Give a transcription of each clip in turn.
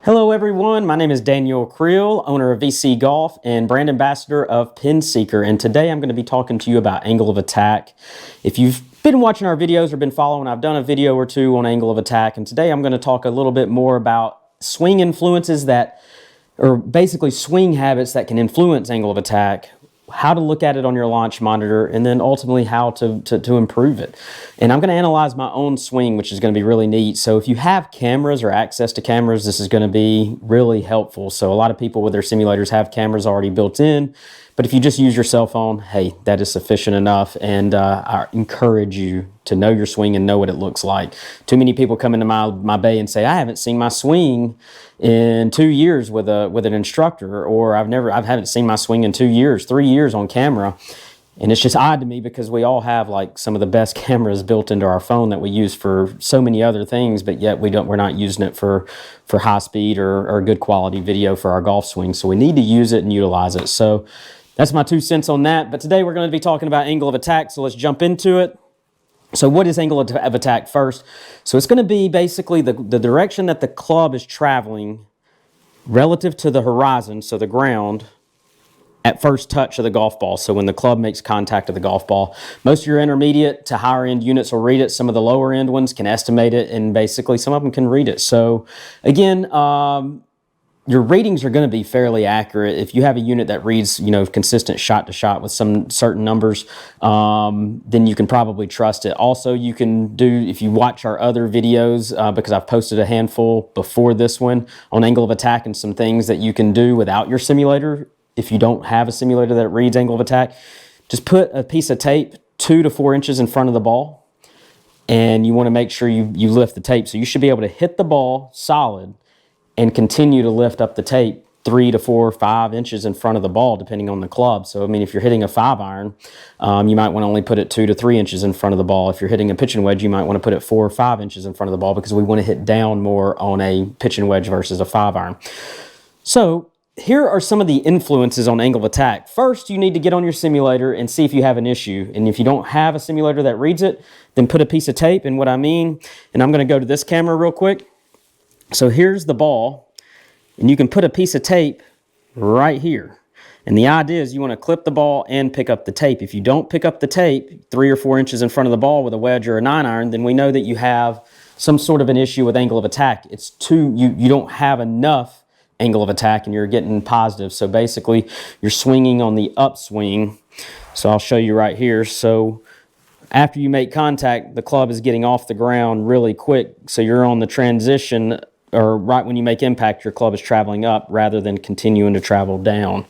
Hello everyone, my name is Daniel Creel, owner of VC Golf and brand ambassador of PinSeeker, and today I'm going to be talking to you about angle of attack. If you've been watching our videos or been following, I've done a video or two on angle of attack, and today I'm going to talk a little bit more about swing influences or basically swing habits that can influence angle of attack, how to look at it on your launch monitor, and then ultimately how to improve it. And I'm going to analyze my own swing, which is going to be really neat. So if you have cameras or access to cameras, this is going to be really helpful. So a lot of people with their simulators have cameras already built in, but if you just use your cell phone, hey, that is sufficient enough. And I encourage you to know your swing and know what it looks like. Too many people come into my bay and say, I haven't seen my swing in 2 years with an instructor, or I haven't seen my swing in 2 years, 3 years on camera. And it's just odd to me because we all have like some of the best cameras built into our phone that we use for so many other things, but yet we're not using it for high speed or good quality video for our golf swing. So we need to use it and utilize it. So that's my 2 cents on that. But today we're going to be talking about angle of attack. So let's jump into it. So what is angle of attack first? So it's going to be basically the direction that the club is traveling relative to the horizon, so the ground, at first touch of the golf ball. So when the club makes contact with the golf ball, most of your intermediate to higher end units will read it. Some of the lower end ones can estimate it, and basically some of them can read it. So again, your readings are going to be fairly accurate. If you have a unit that reads, consistent shot to shot with some certain numbers, then you can probably trust it. Also, you can do, if you watch our other videos, because I've posted a handful before this one on angle of attack and some things that you can do without your simulator. If you don't have a simulator that reads angle of attack, just put a piece of tape 2 to 4 inches in front of the ball, and you want to make sure you lift the tape. So you should be able to hit the ball solid and continue to lift up the tape 3 to 4 or 5 inches in front of the ball, depending on the club. So, I mean, if you're hitting a 5-iron, you might want to only put it 2 to 3 inches in front of the ball. If you're hitting a pitch and wedge, you might want to put it 4 or 5 inches in front of the ball, because we want to hit down more on a pitch and wedge versus a 5-iron. So here are some of the influences on angle of attack. First, you need to get on your simulator and see if you have an issue. And if you don't have a simulator that reads it, then put a piece of tape. And what I mean, and I'm going to go to this camera real quick. So here's the ball, and you can put a piece of tape right here. And the idea is you want to clip the ball and pick up the tape. If you don't pick up the tape 3 or 4 inches in front of the ball with a wedge or a 9-iron, then we know that you have some sort of an issue with angle of attack. It's you don't have enough angle of attack and you're getting positive. So basically you're swinging on the upswing. So I'll show you right here. So after you make contact, the club is getting off the ground really quick. So you're on the transition, or right when you make impact, your club is traveling up rather than continuing to travel down.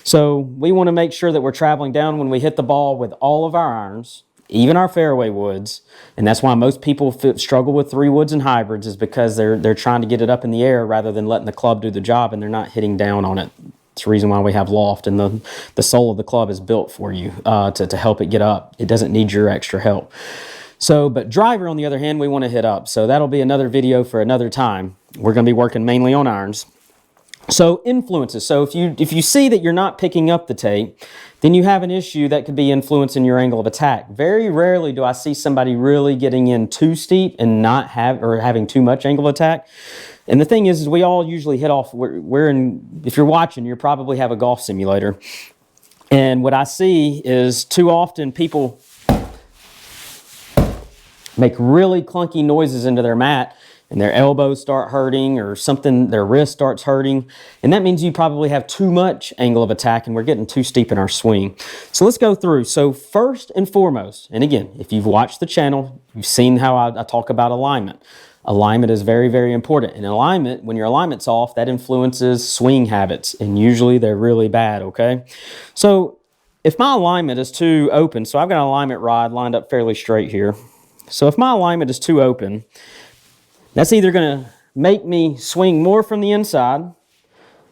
So we want to make sure that we're traveling down when we hit the ball with all of our irons, even our fairway woods. And that's why most people struggle with 3 woods and hybrids, is because they're trying to get it up in the air rather than letting the club do the job, and they're not hitting down on it. It's the reason why we have loft, and the sole of the club is built for you to help it get up. It doesn't need your extra help. So, but driver, on the other hand, we want to hit up. So that'll be another video for another time. We're going to be working mainly on irons. So influences. So if you see that you're not picking up the tape, then you have an issue that could be influencing your angle of attack. Very rarely do I see somebody really getting in too steep and not having too much angle of attack. And the thing is we all usually hit off. If you're watching, you probably have a golf simulator. And what I see is too often people make really clunky noises into their mat, and their elbows start hurting or something, their wrist starts hurting. And that means you probably have too much angle of attack and we're getting too steep in our swing. So let's go through. So first and foremost, and again, if you've watched the channel, you've seen how I talk about alignment. Alignment is very, very important. And alignment, when your alignment's off, that influences swing habits, and usually they're really bad, okay? So if my alignment is too open, so I've got an alignment rod lined up fairly straight here. So if my alignment is too open, that's either going to make me swing more from the inside,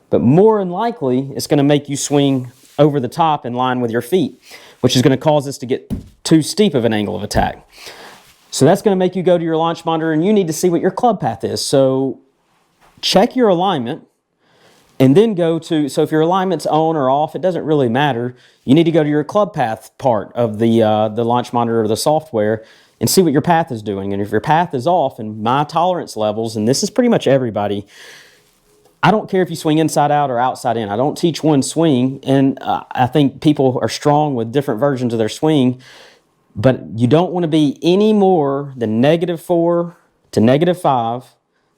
but more than likely, it's going to make you swing over the top in line with your feet, which is going to cause us to get too steep of an angle of attack. So that's going to make you go to your launch monitor, and you need to see what your club path is. So check your alignment, and then go to, so if your alignment's on or off, it doesn't really matter. You need to go to your club path part of the launch monitor or the software and see what your path is doing. And if your path is off, and my tolerance levels, and this is pretty much everybody, I don't care if you swing inside out or outside in. I don't teach one swing, and I think people are strong with different versions of their swing, but you don't want to be any more than -4 to -5.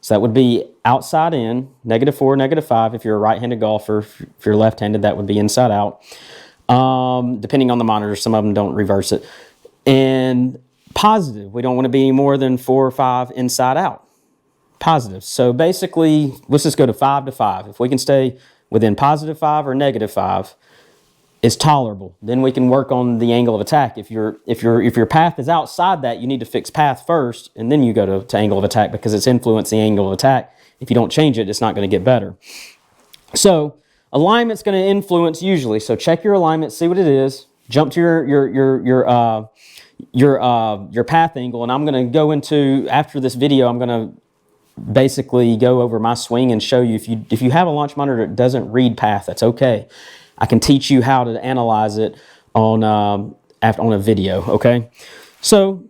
So that would be outside in, -4, -5 if you're a right-handed golfer. If you're left-handed, that would be inside out. Depending on the monitor, some of them don't reverse it. And positive, we don't want to be any more than 4 or 5 inside out. Positive. So basically, let's just go to 5 to 5. If we can stay within +5 or -5, it's tolerable. Then we can work on the angle of attack. If your path is outside that, you need to fix path first, and then you go to angle of attack, because it's influencing the angle of attack. If you don't change it, it's not going to get better. So alignment's going to influence usually. So check your alignment, see what it is. Jump to your path angle, and I'm going to go into, after this video, I'm going to basically go over my swing and show you, if you have a launch monitor that doesn't read path, that's okay. I can teach you how to analyze it on a video, okay? So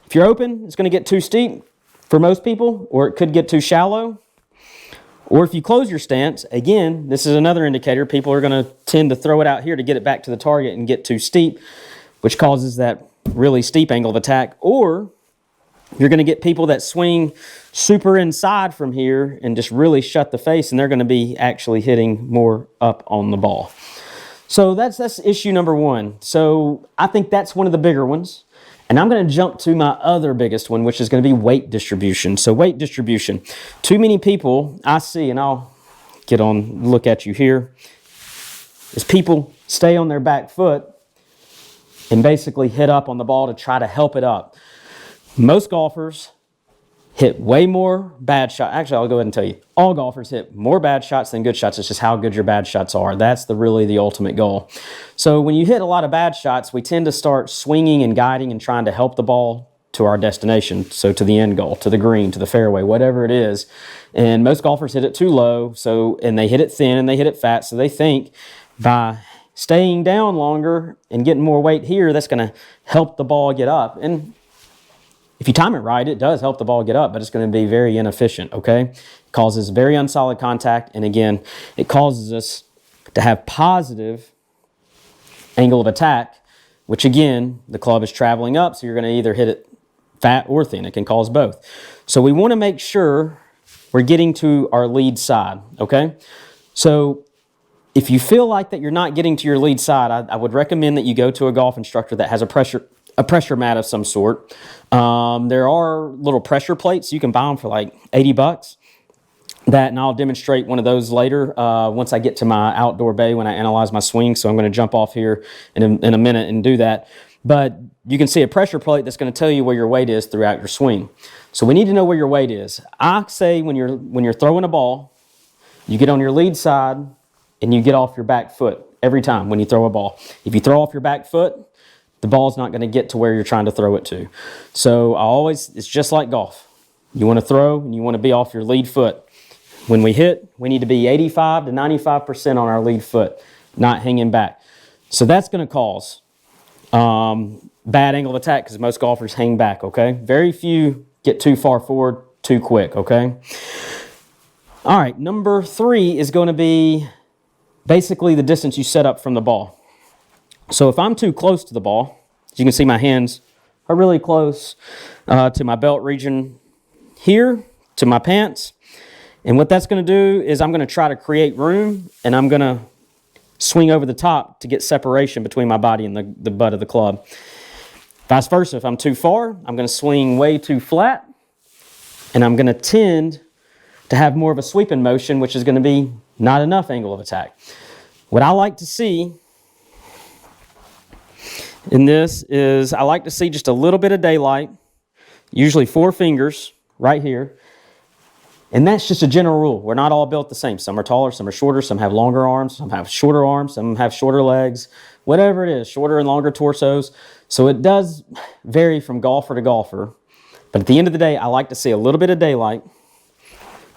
if you're open, it's going to get too steep for most people, or it could get too shallow. Or if you close your stance, again, this is another indicator. People are going to tend to throw it out here to get it back to the target and get too steep, which causes that really steep angle of attack. Or you're going to get people that swing super inside from here and just really shut the face, and they're going to be actually hitting more up on the ball. So that's issue number one. So I think that's one of the bigger ones. And I'm going to jump to my other biggest one, which is going to be weight distribution. So weight distribution. Too many people I see, and I'll look at you here, is people stay on their back foot and basically hit up on the ball to try to help it up. Most golfers hit way more bad shots. Actually, I'll go ahead and tell you, all golfers hit more bad shots than good shots. It's just how good your bad shots are. That's really the ultimate goal. So when you hit a lot of bad shots, we tend to start swinging and guiding and trying to help the ball to our destination. So to the end goal, to the green, to the fairway, whatever it is. And most golfers hit it too low, and they hit it thin and they hit it fat. So they think by staying down longer and getting more weight here, that's going to help the ball get up. And if you time it right, it does help the ball get up, but it's going to be very inefficient, okay? It causes very unsolid contact, and again, it causes us to have positive angle of attack, which again, the club is traveling up, so you're going to either hit it fat or thin. It can cause both. So we want to make sure we're getting to our lead side, okay? So if you feel like that you're not getting to your lead side, I would recommend that you go to a golf instructor that has a pressure mat of some sort. There are little pressure plates. You can buy them for like $80. And I'll demonstrate one of those later once I get to my outdoor bay when I analyze my swing. So I'm going to jump off here in a minute and do that. But you can see a pressure plate that's going to tell you where your weight is throughout your swing. So we need to know where your weight is. I say when you're throwing a ball, you get on your lead side and you get off your back foot every time when you throw a ball. If you throw off your back foot, the ball's not going to get to where you're trying to throw it to. So it's just like golf. You want to throw and you want to be off your lead foot. When we hit, we need to be 85 to 95% on our lead foot, not hanging back. So that's going to cause bad angle of attack because most golfers hang back, okay? Very few get too far forward too quick, okay? All right, number 3 is going to be basically the distance you set up from the ball. So if I'm too close to the ball, as you can see my hands are really close to my belt region here, to my pants. And what that's going to do is I'm going to try to create room, and I'm going to swing over the top to get separation between my body and the butt of the club. Vice versa, if I'm too far, I'm going to swing way too flat, and I'm going to tend to have more of a sweeping motion, which is going to be not enough angle of attack. What I like to see in this is I like to see just a little bit of daylight, usually 4 fingers right here. And that's just a general rule. We're not all built the same. Some are taller, some are shorter, some have longer arms, some have shorter arms, some have shorter legs, whatever it is, shorter and longer torsos. So it does vary from golfer to golfer. But at the end of the day, I like to see a little bit of daylight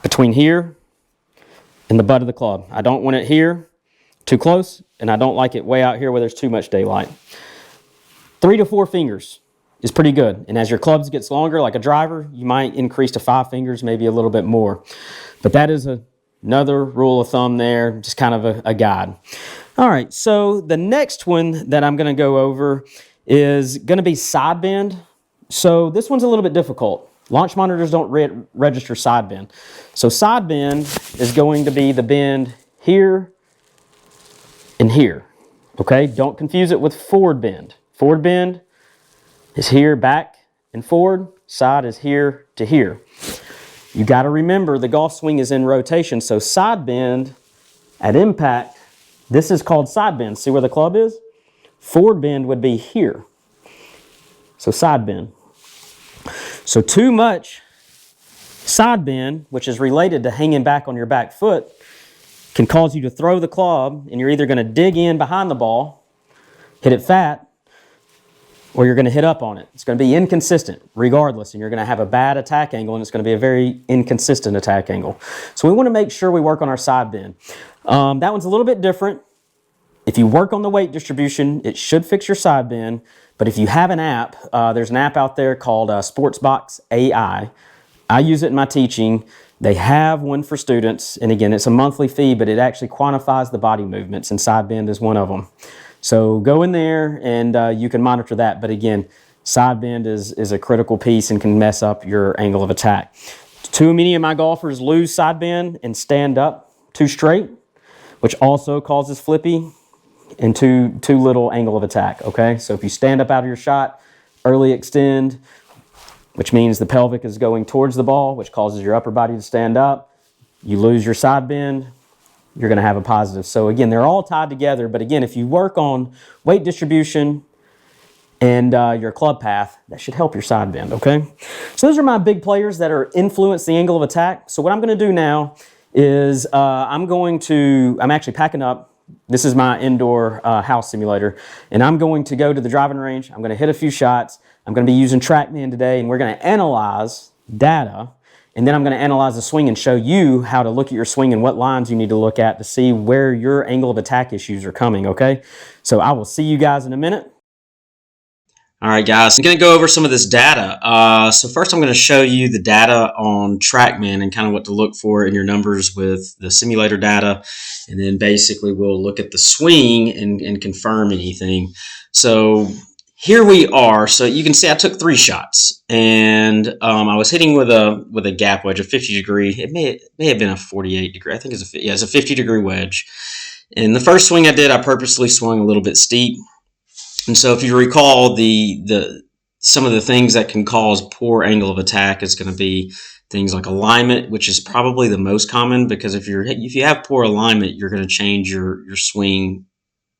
between here and the butt of the club. I don't want it here too close, and I don't like it way out here where there's too much daylight. 3 to 4 fingers is pretty good. And as your clubs gets longer, like a driver, you might increase to 5 fingers, maybe a little bit more. But that is a Another rule of thumb there, just kind of a guide. All right, so the next one that I'm going to go over is going to be side bend. So this one's a little bit difficult. Launch monitors don't register side bend. So side bend is going to be the bend here and here. Okay, don't confuse it with forward bend. Forward bend is here, back and forward. Side is here to here. You got to remember the golf swing is in rotation. So side bend at impact, this is called side bend. See where the club is? Forward bend would be here. So side bend. So too much side bend, which is related to hanging back on your back foot, can cause you to throw the club, and you're either going to dig in behind the ball, hit it fat, or you're going to hit up on it. It's going to be inconsistent regardless, and you're going to have a bad attack angle, and it's going to be a very inconsistent attack angle. So we want to make sure we work on our side bend. That one's a little bit different. If you work on the weight distribution, it should fix your side bend. But if you have an app, there's an app out there called Sportsbox AI. I use it in my teaching. They have one for students, and again, it's a monthly fee, but it actually quantifies the body movements, and side bend is one of them. So go in there and you can monitor that. But again, side bend is a critical piece and can mess up your angle of attack. Too many of my golfers lose side bend and stand up too straight, which also causes flippy and too little angle of attack, okay? So if you stand up out of your shot, early extend, which means the pelvic is going towards the ball, which causes your upper body to stand up. You lose your side bend, you're going to have a positive. So again, they're all tied together. But again, if you work on weight distribution and your club path, that should help your side bend, okay? So those are my big players that are influence the angle of attack. So what I'm going to do now is I'm actually packing up. This is my indoor house simulator, and I'm going to go to the driving range. I'm going to hit a few shots. I'm going to be using TrackMan today, and we're going to analyze data, and then I'm going to analyze the swing and show you how to look at your swing and what lines you need to look at to see where your angle of attack issues are coming, okay? So I will see you guys in a minute. All right, guys, I'm going to go over some of this data. So first I'm going to show you the data on TrackMan and kind of what to look for in your numbers with the simulator data. And then basically we'll look at the swing and confirm anything. So here we are. So you can see I took 3 shots, and I was hitting with a gap wedge, a 50 degree. It may have been a 48 degree. I think it's a 50 degree wedge. And the first swing I did, I purposely swung a little bit steep. And so if you recall, some of the things that can cause poor angle of attack is going to be things like alignment, which is probably the most common, because if you have poor alignment, you're going to change your swing,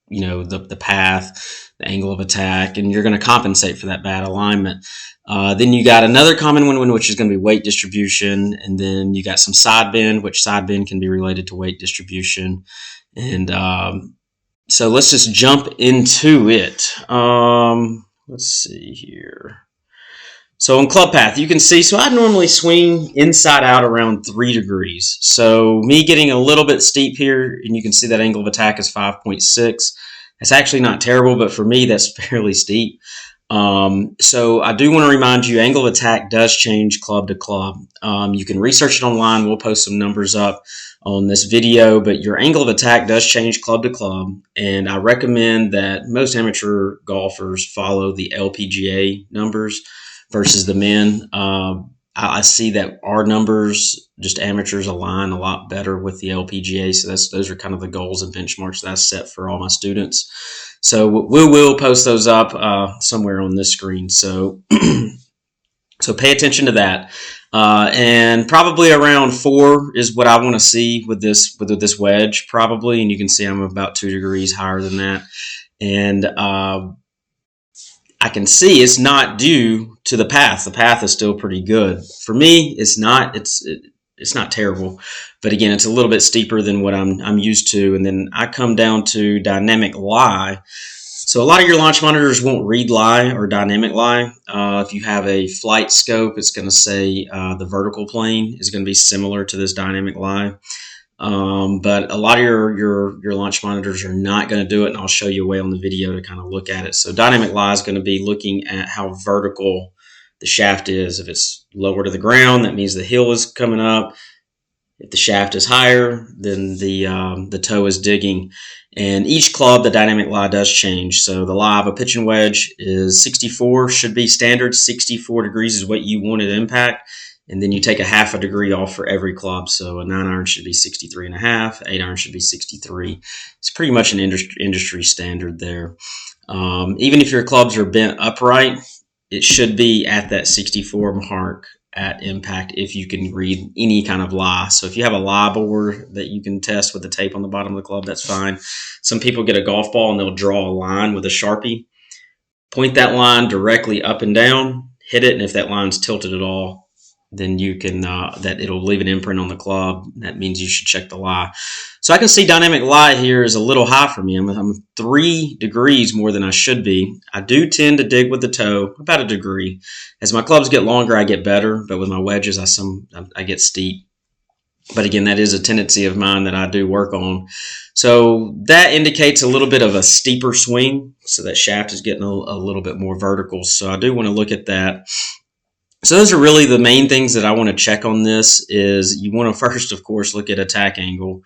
you know, the path, the angle of attack, and you're going to compensate for that bad alignment. Then you got another common one, which is going to be weight distribution, and then you got some side bend, which side bend can be related to weight distribution. And so let's just jump into it. Let's see here. So on club path, you can see, so I normally swing inside out around 3 degrees. So me getting a little bit steep here, and you can see that angle of attack is 5.6. That's actually not terrible, but for me, that's fairly steep. So I do want to remind you, angle of attack does change club to club. You can research it online. We'll post some numbers up on this video, but your angle of attack does change club to club, and I recommend that most amateur golfers follow the LPGA numbers versus the men. I see that our numbers, just amateurs, align a lot better with the LPGA, so those are kind of the goals and benchmarks that I set for all my students. So we will post those up somewhere on this screen, so so pay attention to that. And probably around 4 is what I want to see with this wedge, probably. And you can see I'm about 2 degrees higher than that. And I can see it's not due to the path. The path is still pretty good. For me, it's not. It's not terrible, but again, it's a little bit steeper than what I'm used to. And then I come down to dynamic lie. So a lot of your launch monitors won't read lie or dynamic lie. If you have a flight scope, it's going to say the vertical plane is going to be similar to this dynamic lie. But a lot of your launch monitors are not going to do it, and I'll show you a way on the video to kind of look at it. So dynamic lie is going to be looking at how vertical the shaft is. If it's lower to the ground, that means the heel is coming up. If the shaft is higher, then the toe is digging. And each club, the dynamic lie does change. So the lie of a pitching wedge is 64, should be standard. 64 degrees is what you want at impact. And then you take a half a degree off for every club. So a 9-iron should be 63.5, 8-iron should be 63. It's pretty much an industry standard there. Even if your clubs are bent upright, it should be at that 64 mark at impact if you can read any kind of lie. So if you have a lie board that you can test with the tape on the bottom of the club, that's fine. Some people get a golf ball and they'll draw a line with a Sharpie. Point that line directly up and down, hit it, and if that line's tilted at all, then you can that it'll leave an imprint on the club. That means you should check the lie. So I can see dynamic lie here is a little high for me. I'm 3 degrees more than I should be. I do tend to dig with the toe about a degree. As my clubs get longer, I get better, but with my wedges, I get steep. But again, that is a tendency of mine that I do work on. So that indicates a little bit of a steeper swing. So that shaft is getting a little bit more vertical. So I do want to look at that. So those are really the main things that I want to check on this. Is you want to first, of course, look at attack angle.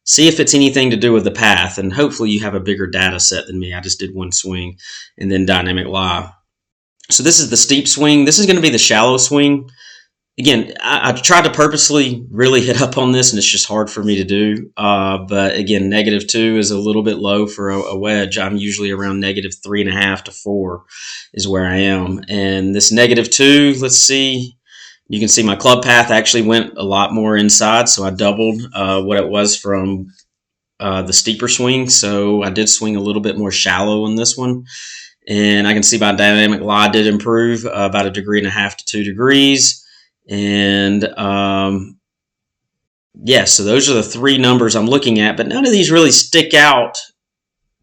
See if it's anything to do with the path. And hopefully you have a bigger data set than me. I just did one swing. And then dynamic lie. So this is the steep swing. This is going to be the shallow swing. Again, I tried to purposely really hit up on this, and it's just hard for me to do. But again, -2 is a little bit low for a wedge. I'm usually around -3.5 to 4 is where I am. And this -2, let's see, you can see my club path actually went a lot more inside, so I doubled what it was from the steeper swing. So I did swing a little bit more shallow in this one. And I can see my dynamic lie did improve about 1.5 to 2 degrees. And yeah, so those are the 3 numbers I'm looking at, but none of these really stick out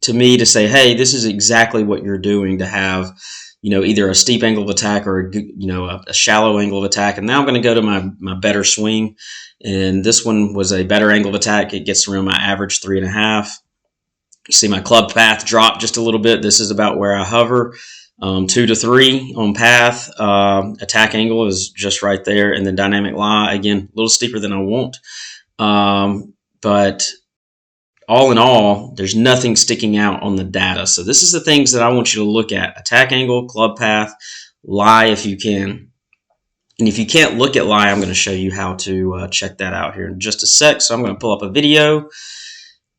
to me to say, hey, this is exactly what you're doing to have, either a steep angle of attack or a shallow angle of attack. And now I'm going to go to my better swing, and this one was a better angle of attack. It gets around my average 3.5. You see my club path drop just a little bit. This is about where I hover. 2 to 3 on path. Attack angle is just right there. And then dynamic lie, again, a little steeper than I want. But all in all, there's nothing sticking out on the data. So this is the things that I want you to look at. Attack angle, club path, lie if you can. And if you can't look at lie, I'm going to show you how to check that out here in just a sec. So I'm going to pull up a video.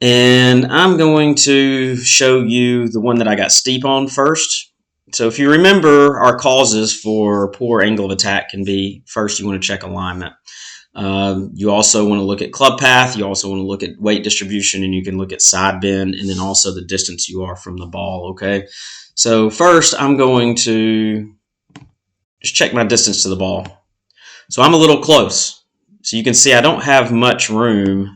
And I'm going to show you the one that I got steep on first. So if you remember, our causes for poor angle of attack can be, first you want to check alignment. You also want to look at club path. You also want to look at weight distribution, and you can look at side bend, and then also the distance you are from the ball, okay? So first I'm going to just check my distance to the ball. So I'm a little close. So you can see I don't have much room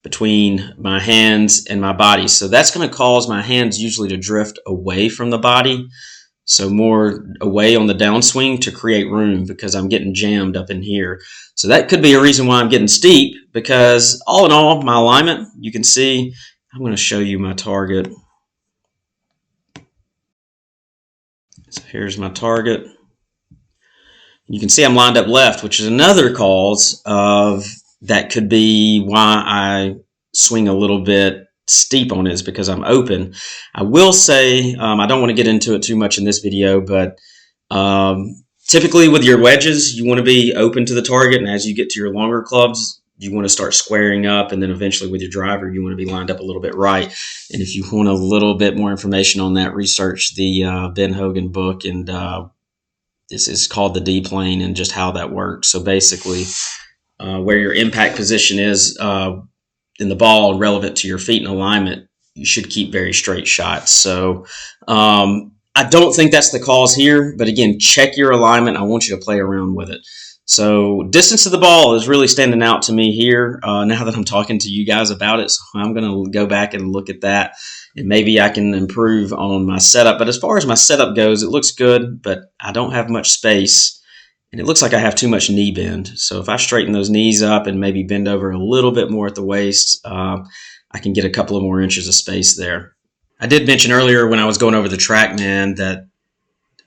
between my hands and my body. So that's going to cause my hands usually to drift away from the body. So more away on the downswing to create room because I'm getting jammed up in here. So that could be a reason why I'm getting steep, because all in all, my alignment, you can see, I'm going to show you my target. So here's my target. You can see I'm lined up left, which is another cause of that could be why I swing a little bit steep on it, is because I'm open. I will say, I don't want to get into it too much in this video, but typically with your wedges, you want to be open to the target. And as you get to your longer clubs, you want to start squaring up. And then eventually with your driver, you want to be lined up a little bit right. And if you want a little bit more information on that, research the Ben Hogan book. And this is called the D plane and just how that works. So basically, where your impact position is in the ball relevant to your feet and alignment, you should keep very straight shots. So I don't think that's the cause here, but again, check your alignment. I want you to play around with it. So distance to the ball is really standing out to me here now that I'm talking to you guys about it. So I'm going to go back and look at that, and maybe I can improve on my setup. But as far as my setup goes, it looks good, but I don't have much space. And it looks like I have too much knee bend. So if I straighten those knees up and maybe bend over a little bit more at the waist, I can get a couple of more inches of space there. I did mention earlier when I was going over the TrackMan that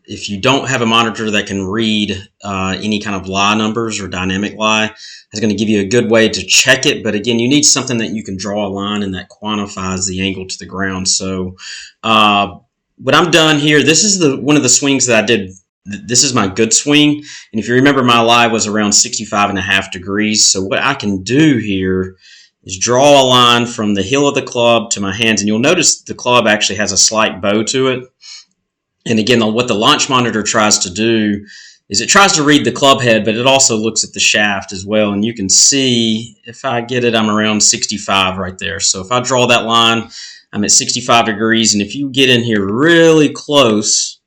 if you don't have a monitor that can read any kind of lie numbers or dynamic lie, it's going to give you a good way to check it. But again, you need something that you can draw a line and that quantifies the angle to the ground. So what I'm done here, this is one of the swings that I did. This is my good swing. And if you remember, my lie was around 65.5 degrees. So what I can do here is draw a line from the heel of the club to my hands. And you'll notice the club actually has a slight bow to it. And again, what the launch monitor tries to do is it tries to read the club head, but it also looks at the shaft as well. And you can see, if I get it, I'm around 65 right there. So if I draw that line, I'm at 65 degrees. And if you get in here really close,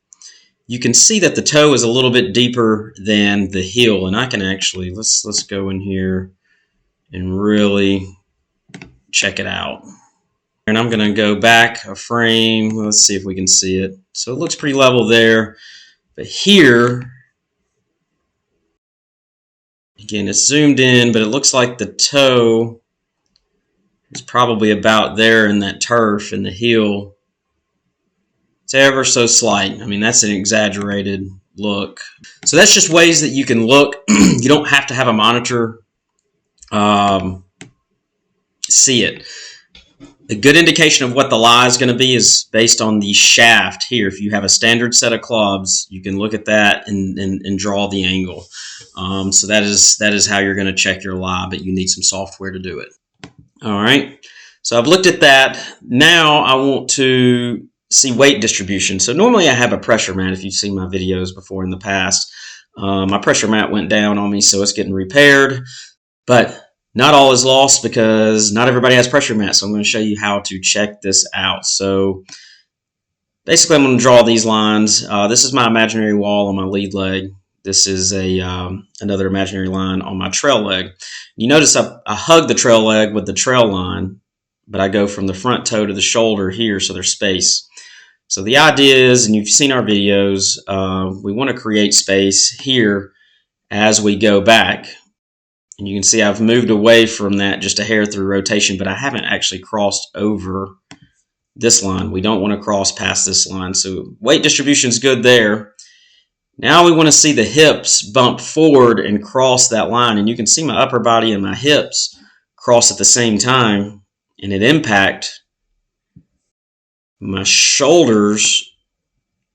you can see that the toe is a little bit deeper than the heel. And I can actually, let's go in here and really check it out. And I'm going to go back a frame. Let's see if we can see it. So it looks pretty level there. But here, again, it's zoomed in, but it looks like the toe is probably about there in that turf, and the heel, it's ever so slight. I mean, that's an exaggerated look. So that's just ways that you can look. You don't have to have a monitor see it. A good indication of what the lie is going to be is based on the shaft here. If you have a standard set of clubs, you can look at that and draw the angle. So that is how you're going to check your lie, but you need some software to do it. All right. So I've looked at that. Now I want to see weight distribution. So normally I have a pressure mat. If you've seen my videos before in the past, my pressure mat went down on me, so it's getting repaired. But not all is lost because not everybody has pressure mats. So I'm going to show you how to check this out. So basically I'm going to draw these lines. This is my imaginary wall on my lead leg. This is another imaginary line on my trail leg. You notice I hug the trail leg with the trail line, but I go from the front toe to the shoulder here, so there's space. So the idea is, and you've seen our videos, we want to create space here as we go back. And you can see I've moved away from that just a hair through rotation, but I haven't actually crossed over this line. We don't want to cross past this line. So weight distribution is good there. Now we want to see the hips bump forward and cross that line. And you can see my upper body and my hips cross at the same time, and it impact my shoulders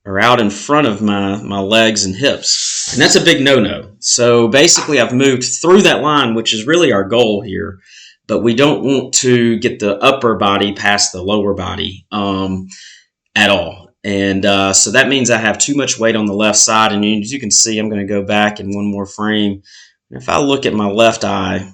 are out in front of my legs and hips. And that's a big no-no. So basically I've moved through that line, which is really our goal here, but we don't want to get the upper body past the lower body at all. And so that means I have too much weight on the left side. And as you can see, I'm going to go back in one more frame. And if I look at my left eye,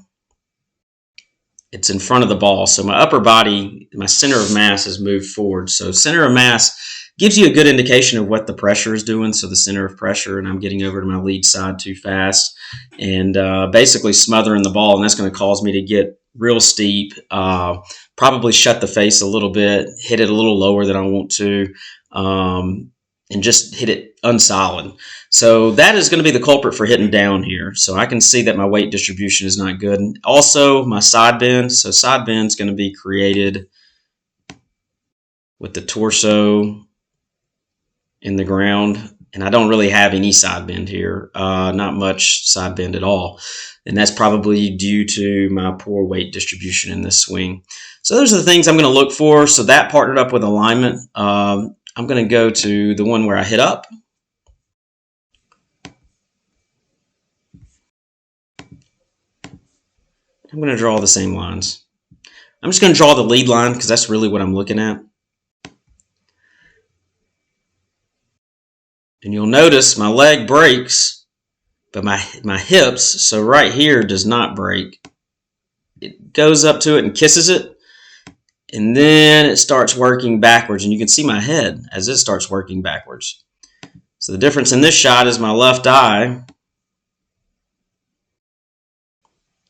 it's in front of the ball. So my upper body, my center of mass has moved forward. So center of mass gives you a good indication of what the pressure is doing. So the center of pressure, and I'm getting over to my lead side too fast and basically smothering the ball. And that's going to cause me to get real steep, probably shut the face a little bit, hit it a little lower than I want to, and just hit it unsolid. So that is going to be the culprit for hitting down here. So I can see that my weight distribution is not good. And also my side bend. So side bend is going to be created with the torso in the ground, and I don't really have any side bend here, not much side bend at all, and that's probably due to my poor weight distribution in this swing. So those are the things I'm going to look for. So that partnered up with alignment. I'm going to go to the one where I hit up. I'm going to draw the same lines. I'm just going to draw the lead line because that's really what I'm looking at. And you'll notice my leg breaks, but my hips, so right here, does not break. It goes up to it and kisses it, and then it starts working backwards. And you can see my head as it starts working backwards. So the difference in this shot is my left eye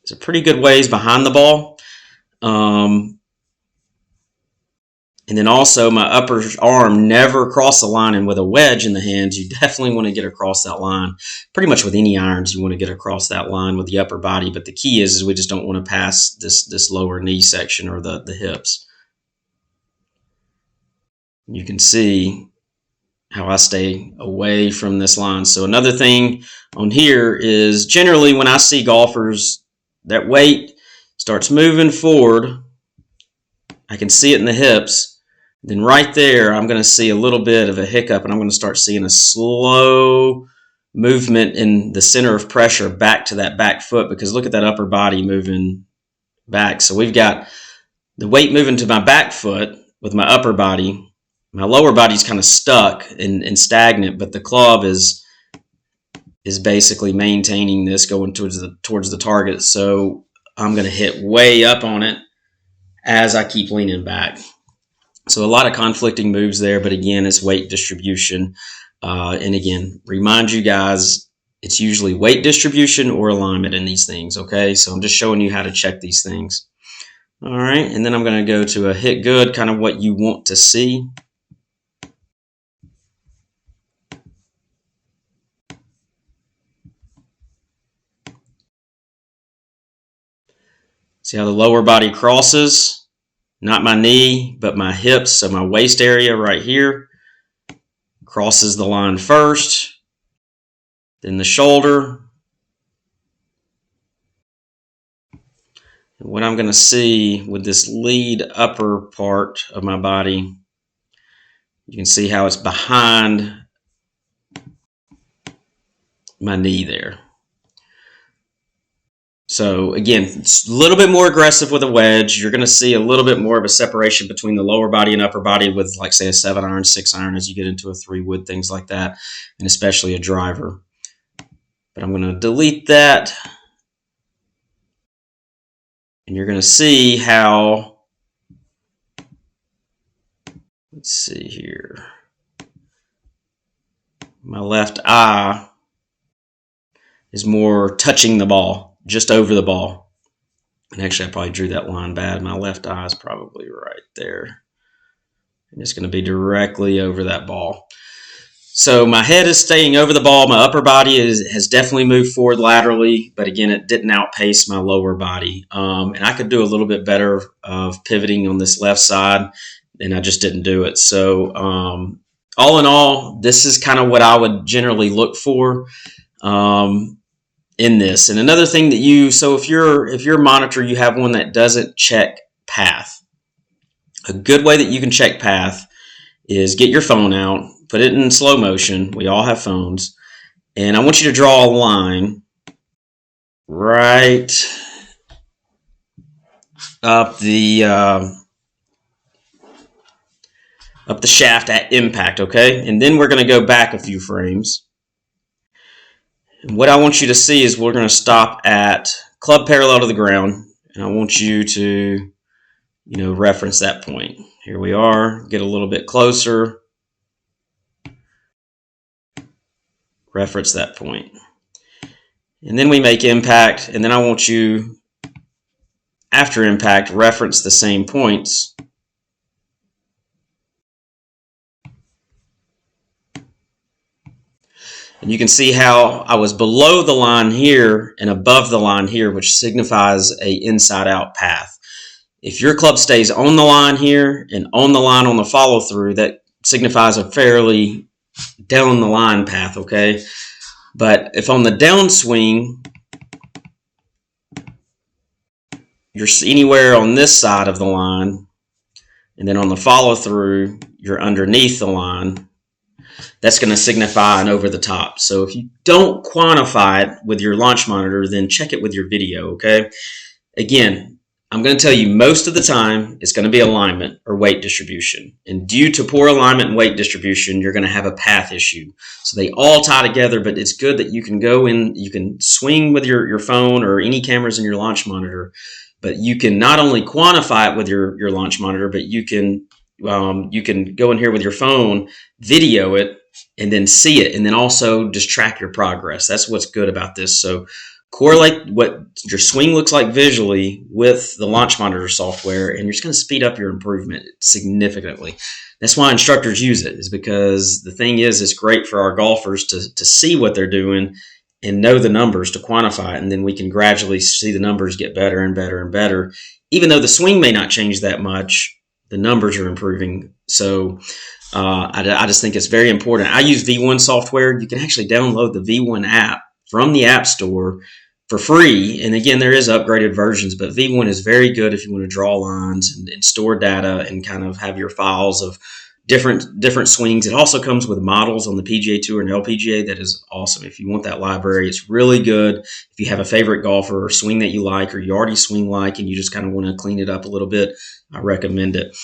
is a pretty good ways behind the ball. And then also my upper arm never crossed the line, and with a wedge in the hands, you definitely want to get across that line. Pretty much with any irons, you want to get across that line with the upper body, but the key is we just don't want to pass this lower knee section or the hips. You can see how I stay away from this line. So another thing on here is generally when I see golfers, that weight starts moving forward, I can see it in the hips. Then right there, I'm going to see a little bit of a hiccup, and I'm going to start seeing a slow movement in the center of pressure back to that back foot, because look at that upper body moving back. So we've got the weight moving to my back foot with my upper body. My lower body's kind of stuck and stagnant, but the club is basically maintaining this, going towards the target. So I'm going to hit way up on it as I keep leaning back. So a lot of conflicting moves there, but again, it's weight distribution. And again, remind you guys, it's usually weight distribution or alignment in these things, okay? So I'm just showing you how to check these things. All right, and then I'm going to go to a hit good, kind of what you want to see. See how the lower body crosses? Not my knee, but my hips, so my waist area right here crosses the line first, then the shoulder. And what I'm going to see with this lead upper part of my body, you can see how it's behind my knee there. So again, it's a little bit more aggressive with a wedge. You're going to see a little bit more of a separation between the lower body and upper body with, like, say, a 7-iron, 6-iron as you get into a 3-wood, things like that, and especially a driver. But I'm going to delete that. And you're going to see how, let's see here, my left eye is more touching the ball, just over the ball. And actually, I probably drew that line bad. My left eye is probably right there. And it's going to be directly over that ball. So my head is staying over the ball. My upper body has definitely moved forward laterally, but again, it didn't outpace my lower body. And I could do a little bit better of pivoting on this left side, and I just didn't do it. So all in all, this is kind of what I would generally look for in this. And another thing that so if your monitor, you have one that doesn't check path, a good way that you can check path is get your phone out, put it in slow motion. We all have phones. And I want you to draw a line right up the shaft at impact, okay? And then we're going to go back a few frames. And what I want you to see is we're going to stop at club parallel to the ground. And I want you to, reference that point. Here we are. Get a little bit closer. Reference that point. And then we make impact. And then I want you, after impact, reference the same points. And you can see how I was below the line here and above the line here, which signifies a inside-out path. If your club stays on the line here and on the line on the follow-through, that signifies a fairly down the line path, okay? But if on the downswing, you're anywhere on this side of the line, and then on the follow-through, you're underneath the line, that's going to signify an over the top. So if you don't quantify it with your launch monitor, then check it with your video, okay? Again, I'm going to tell you most of the time it's going to be alignment or weight distribution. And due to poor alignment and weight distribution, you're going to have a path issue. So they all tie together, but it's good that you can go in, you can swing with your phone or any cameras in your launch monitor, but you can not only quantify it with your launch monitor, but you can go in here with your phone, video it, and then see it, and then also just track your progress. That's what's good about this. So correlate what your swing looks like visually with the launch monitor software, and you're just going to speed up your improvement significantly. That's why instructors use it, is because the thing is, it's great for our golfers to see what they're doing and know the numbers to quantify it, and then we can gradually see the numbers get better and better and better. Even though the swing may not change that much, the numbers are improving. So I just think it's very important. I use V1 software. You can actually download the V1 app from the App Store for free. And again, there is upgraded versions, but V1 is very good if you want to draw lines and store data and kind of have your files of different swings. It also comes with models on the PGA Tour and LPGA. That is awesome. If you want that library, it's really good. If you have a favorite golfer or swing that you like, or you already swing like, and you just kind of want to clean it up a little bit, I recommend it.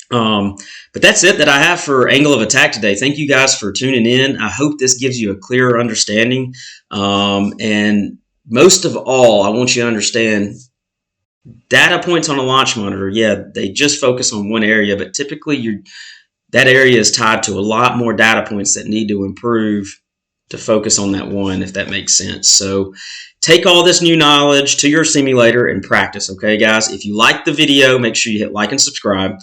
But that's it that I have for Angle of Attack today. Thank you guys for tuning in. I hope this gives you a clearer understanding. And most of all, I want you to understand data points on a launch monitor. Yeah, they just focus on one area, but typically that area is tied to a lot more data points that need to improve to focus on that one, if that makes sense. So take all this new knowledge to your simulator and practice, okay, guys? If you like the video, make sure you hit like and subscribe.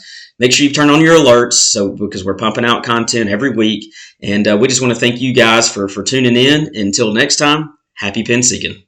Make sure you turn on your alerts because we're pumping out content every week. And we just want to thank you guys for tuning in. Until next time, happy pin seeking.